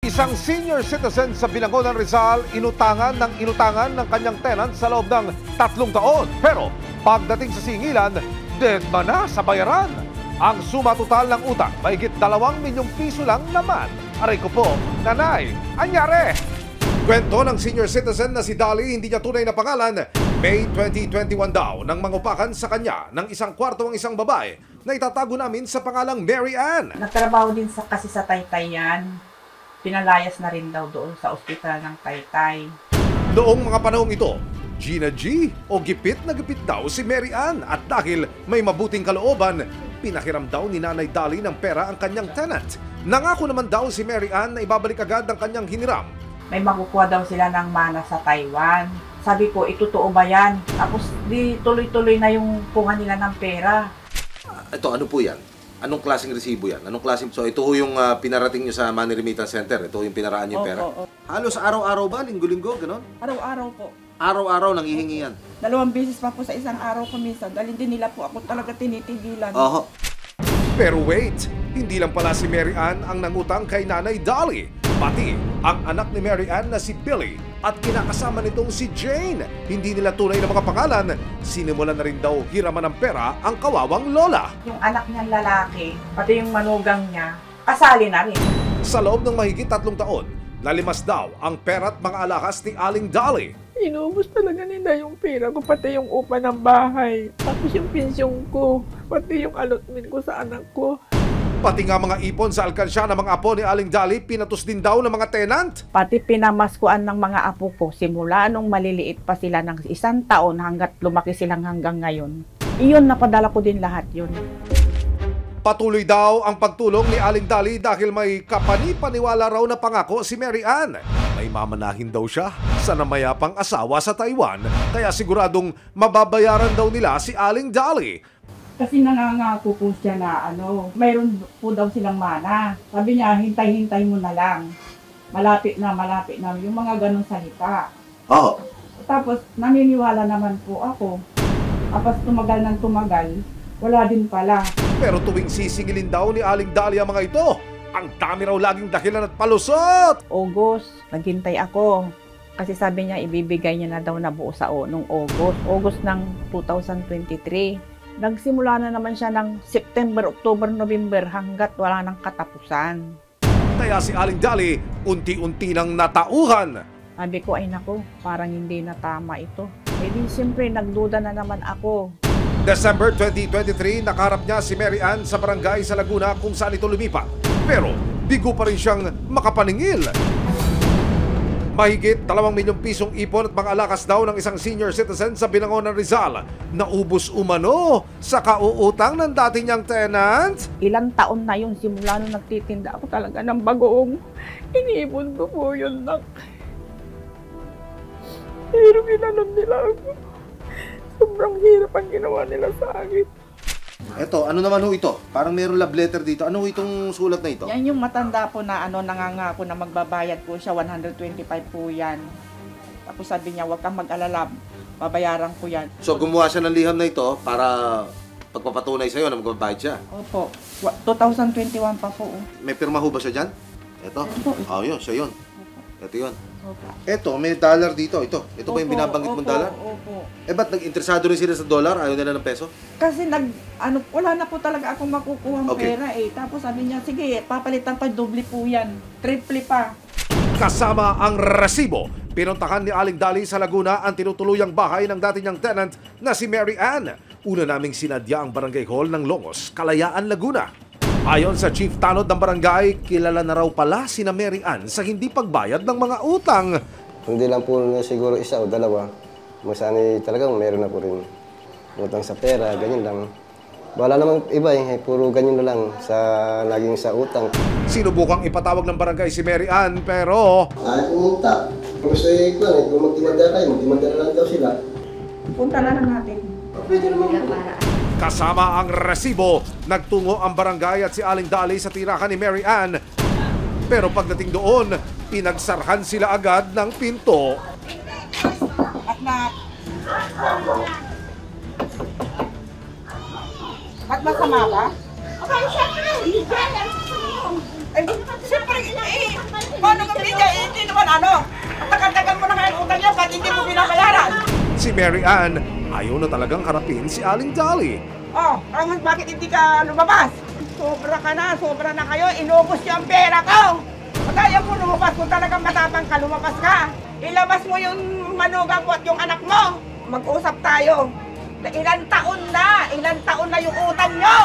Isang senior citizen sa Binangonan, Rizal, inutangan ng kanyang tenant sa loob ng 3 taon. Pero pagdating sa singilan, deadma na sa bayaran. Ang suma total ng utang, mahigit 2 milyong piso lang naman. Aray ko po, nanay, anyari! Kwento ng senior citizen na si Dolly, hindi niya tunay na pangalan. May 2021 daw nang mangupakan sa kanya ng 1 kwarto ang isang babae na itatago namin sa pangalang Mary Ann. Nagtrabaho din kasi sa Taytay yan. Pinalayas na rin daw doon sa ospital ng Taytay. Noong mga panahong ito, Gina G o gipit na gipit daw si Mary Ann at dahil may mabuting kalooban, pinahiram daw ni Nanay Dolly ng pera ang kanyang tenant. Nangako naman daw si Mary Ann na ibabalik agad ang kanyang hiniram. May makukuha daw sila ng mana sa Taiwan. Sabi ko, itotoo ba yan? Tapos di tuloy-tuloy na yung kuha nila ng pera. Ito, ano po yan? Anong klaseng resibo yan? Anong klaseng... So, ito yung pinarating nyo sa Money Remittance Center. Ito yung pinaraan nyo yung pera. Opo. Halos araw-araw ba? Linggo-linggo? Ganon? Araw-araw po. Araw-araw nanghihingi yan. 2 beses pa po sa isang araw ko minsan. Dahil hindi nila po ako talaga tinitigilan. Oho. Pero wait, hindi lang pala si Mary Ann ang nangutang kay Nanay Dolly. Pati ang anak ni Mary Ann na si Billy at kinakasama nitong si Jane. Hindi nila tunay na mga pangalan. Sinimulan na rin daw hiraman ng pera ang kawawang lola. Yung anak niyang lalaki, pati yung manugang niya, kasali na rin. Sa loob ng mahigit 3 taon, nalimas daw ang pera at mga alahas ni Aling Dolly. Inubos talaga nila yung pera ko, pati yung upa ng bahay, tapos yung pensyong ko, pati yung allotment ko sa anak ko. Pati nga mga ipon sa alkansya ng mga apo ni Aling Dolly, pinatos din daw ng mga tenant. Pati pinamaskuan ng mga apo ko, simula nung maliliit pa sila ng 1 taon hanggat lumaki silang hanggang ngayon. Iyon, napadala ko din lahat yun. Patuloy daw ang pagtulong ni Aling Dolly dahil may kapani-paniwala raw na pangako si Mary Ann. May mamanahin daw siya sa namayapang asawa sa Taiwan, kaya siguradong mababayaran daw nila si Aling Dolly. Kasi nangangako po siya na mayroon po daw silang mana. Sabi niya, hintay-hintay mo na lang. Malapit na. Yung mga ganong salita. Oo. Tapos, naniniwala naman po ako. Tapos tumagal ng tumagal, wala din pala. Pero tuwing sisingilin daw ni Aling Dolly ang mga ito, ang dami raw laging dahilan at palusot. August, naghintay ako. Kasi sabi niya, ibibigay niya na daw na buo sa nung August ng 2023. Nagsimula na naman siya ng September, October, November hanggat wala nang katapusan. Kaya si Aling Dolly, unti-unti nang natauhan. Sabi ko, ay nako, parang hindi na tama ito. Eh di siyempre, nagduda na naman ako. December 2023, nakaharap niya si Mary Ann sa barangay sa Laguna kung saan ito lumipat. Pero bigo pa rin siyang makapaningil. Mahigit 2 milyong pisong ipon at mga alakas daw ng isang senior citizen sa Binangonan, Rizal. Naubos umano sa kauutang ng dati niyang tenant. Ilang taon na yun, simula nung nagtitinda ako talaga ng bagoong. Iniipon ko po yun lang. Pero ginanon nila ako. Sobrang hirap ang ginawa nila sa akin. Ito, ano naman ho ito? Parang mayroong love letter dito. Ano ho itong sulat na ito? Yan yung matanda po na nangangako na magbabayad po siya, 125 po yan. Tapos sabi niya, huwag kang mag-alala, babayaran ko yan. So gumawa siya ng liham na ito para pagpapatunay sa'yo na magbabayad siya. Opo, 2021 pa po. May pirma ho ba siya dyan? Ito? Oo, yun, siya yun. Ito yun. Opo. Ito, may dollar dito. Ito ba yung binabanggit mong dollar? Opo. Eh, ba't nag-interesado rin sila sa dollar? Ayaw nila ng peso? Kasi wala na po talaga akong makukuha ng pera eh. Tapos sabi niya, sige, papalitan pa, doble po yan. Triple pa. Kasama ang resibo, pinuntahan ni Aling Dolly sa Laguna ang tinutuluyang bahay ng dati niyang tenant na si Mary Ann. Una naming sinadya ang barangay hall ng Longos, Kalayaan, Laguna. Ayon sa chief tanod ng barangay, kilala na raw pala sina Mary Ann sa hindi pagbayad ng mga utang. Hindi lang po siguro 1 o 2. Masani talagang meron na po rin utang sa pera, ganyan lang. Wala namang iba puro ganyan na lang sa laging sa utang. Sinubukang ipatawag ng barangay si Mary Ann pero... Ay, pumunta. Gusto kung magtimanda kayo, magtimanda na lang daw sila. Punta na lang natin. Pwede naman po. Kasama ang resibo, nagtungo ang barangay at si Aling Dolly sa tirahan ni Mary Ann. Pero pagdating doon, pinagsarhan sila agad ng pinto. Anak! Ba't masama ka? Siyempre, paano binabayaran? Si Mary Ann ayaw na talagang harapin si Aling Dolly. Oh, bakit hindi ka lumabas? Sobra ka na, sobra na kayo. Inubos niyo ang pera ko. Kaya mo lumabas kung talagang matapang ka, lumabas ka. Ilabas mo yung manugang mo at yung anak mo. Mag-usap tayo. Ilan taon na yung utang nyo.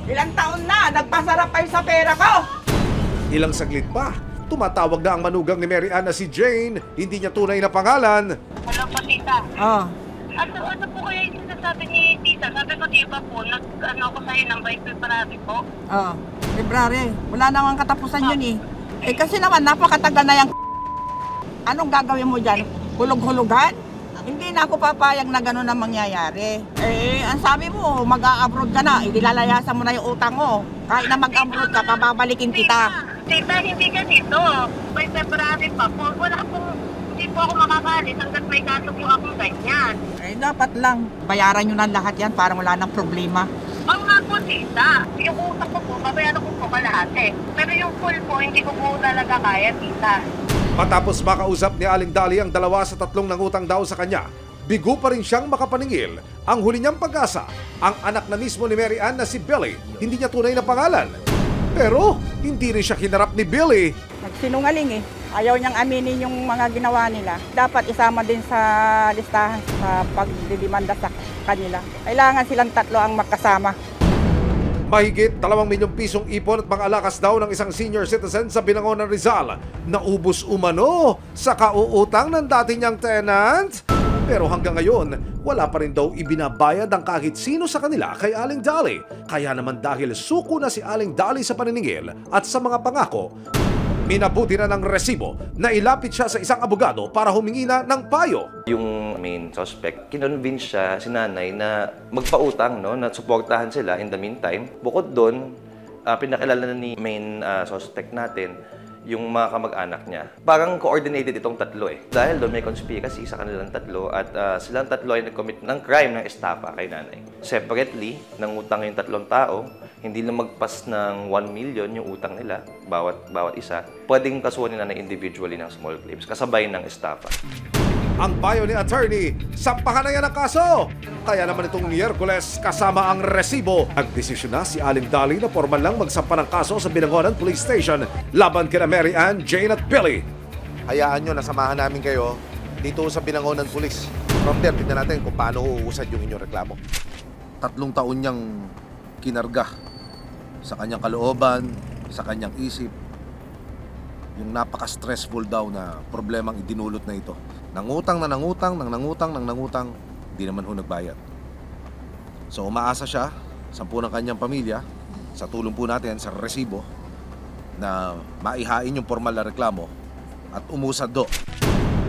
Ilang taon na, nagpasarap kayo sa pera ko. Ilang saglit pa, tumatawag na ang manugang ni Mary Ann na si Jane. Hindi niya tunay na pangalan. Hello po, tita. Oh. Ano po kaya yung sinasabi ni tita? Sabi ko, di ba po, nag-ano ko sa'yo ng by February po? Oh, February. Wala namang katapusan yun eh. Eh kasi naman, napakatagal na yung anong gagawin mo dyan? Hulog-hulugan? Hindi na ako papayag na gano'n ang mangyayari. Eh, ang sabi mo, mag-a-abroad ka na, ilalayasan mo na yung utang mo. Kahit na mag-abroad ka, pababalikin kita. Tita, hindi ganito. By February pa po, wala po, hindi po ako makakalis hanggat may kaso po akong ganyan. Eh, dapat lang. Bayaran nyo na lahat yan para wala nang problema. Oo nga po, tita. Yung utang ko po, babayaran ko po kalahati. Pero yung full po, hindi ko po talaga kaya, tita. Matapos makausap ni Aling Dolly ang 2 sa 3 nangutang daw sa kanya, bigo pa rin siyang makapaningil. Ang huli niyang pag-asa, ang anak na mismo ni Mary Ann na si Billy, hindi niya tunay na pangalan. Pero hindi rin siya kinarap ni Billy. Nagsinungaling eh. Ayaw niyang aminin yung mga ginawa nila. Dapat isama din sa listahan sa pagdidimanda sa kanila. Kailangan silang tatlo ang magkasama. Mahigit 2 milyong pisong ipon at mga alakas daw ng isang senior citizen sa Binangonan, Rizal. Naubos umano sa kauutang ng dati niyang tenant. Pero hanggang ngayon, wala pa rin daw ibinabayad ang kahit sino sa kanila kay Aling Dolly. Kaya naman dahil suko na si Aling Dolly sa paniningil at sa mga pangako, minabuti na ng resibo na ilapit siya sa isang abogado para humingi na ng payo. Yung main suspect, kinonvince siya si nanay na magpautang, no, na suportahan sila in the meantime. Bukod doon, pinakilala na ni main suspect natin yung mga kamag-anak niya. Parang coordinated itong tatlo eh. Dahil doon may conspiracy sa kanilang tatlo at silang tatlo ay nag-commit ng crime ng estafa kay nanay. Separately, nangutang yung 3 tao, hindi lang magpas ng 1 million yung utang nila, bawat isa. Pwedeng kasuhan nila na individually ng small claims, kasabay ng estafa. Ang payo ni attorney, sampahan na yan ang kaso. Kaya naman itong Miyerkules kasama ang resibo. Nagdesisyon na si Aling Dolly na formal lang magsampa ng kaso sa Binangonan Police Station laban kina Mary Ann, Jane at Billy. Hayaan nyo, nasamahan namin kayo dito sa Binangonan Police. From there, tignan natin kung paano uusad yung inyong reklamo. 3 taon niyang kinarga sa kanyang kalooban, sa kanyang isip, yung napaka-stressful daw na problemang idinulot na ito. Nangutang, di naman ho nagbayad. So umaasa siya sa ng kanyang pamilya, sa tulong po natin sa resibo, na maihain yung formal na reklamo at umusad do.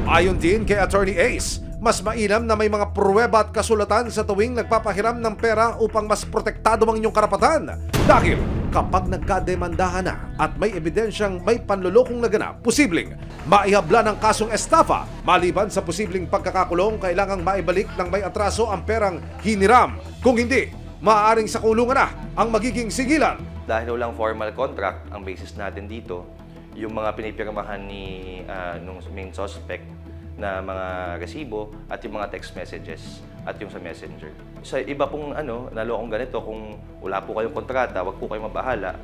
Ayon din kay Attorney Ace, mas mainam na may mga pruweba at kasulatan sa tuwing nagpapahiram ng pera upang mas protektado ang inyong karapatan. Dahil kapag nagkademandahan na at may ebidensyang may panlulokong naganap, posibleng maihabla ng kasong estafa. Maliban sa posibleng pagkakakulong, kailangang maibalik ng may atraso ang perang hiniram. Kung hindi, maaaring sa kulungan na ang magiging sigilan. Dahil walang formal contract, ang basis natin dito, yung mga pinipirmahan ni nung main suspect na mga resibo at yung mga text messages at yung sa messenger. Sa iba pong nalokong ganito, kung wala po kayong kontrata, wag po kayong mabahala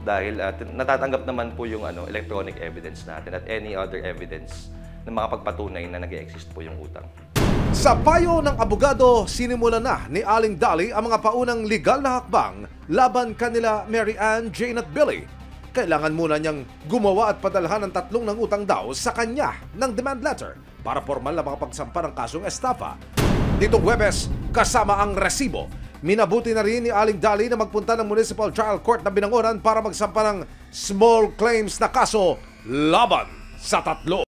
dahil natatanggap naman po yung electronic evidence natin at any other evidence na makapagpatunay na nag-exist po yung utang. Sa payo ng abogado, sinimulan na ni Aling Dolly ang mga paunang legal na hakbang laban kanila Mary Ann, Jane at Billy. Kailangan muna niyang gumawa at padalhan ng 3 nangutang daw sa kanya ng demand letter para formal na makapagsampa ng kasong estafa. Ditong Huwebes, kasama ang resibo, minabuti na rin ni Aling Dolly na magpunta ng Municipal Trial Court ng Binangonan para magsampa ng small claims na kaso laban sa 3.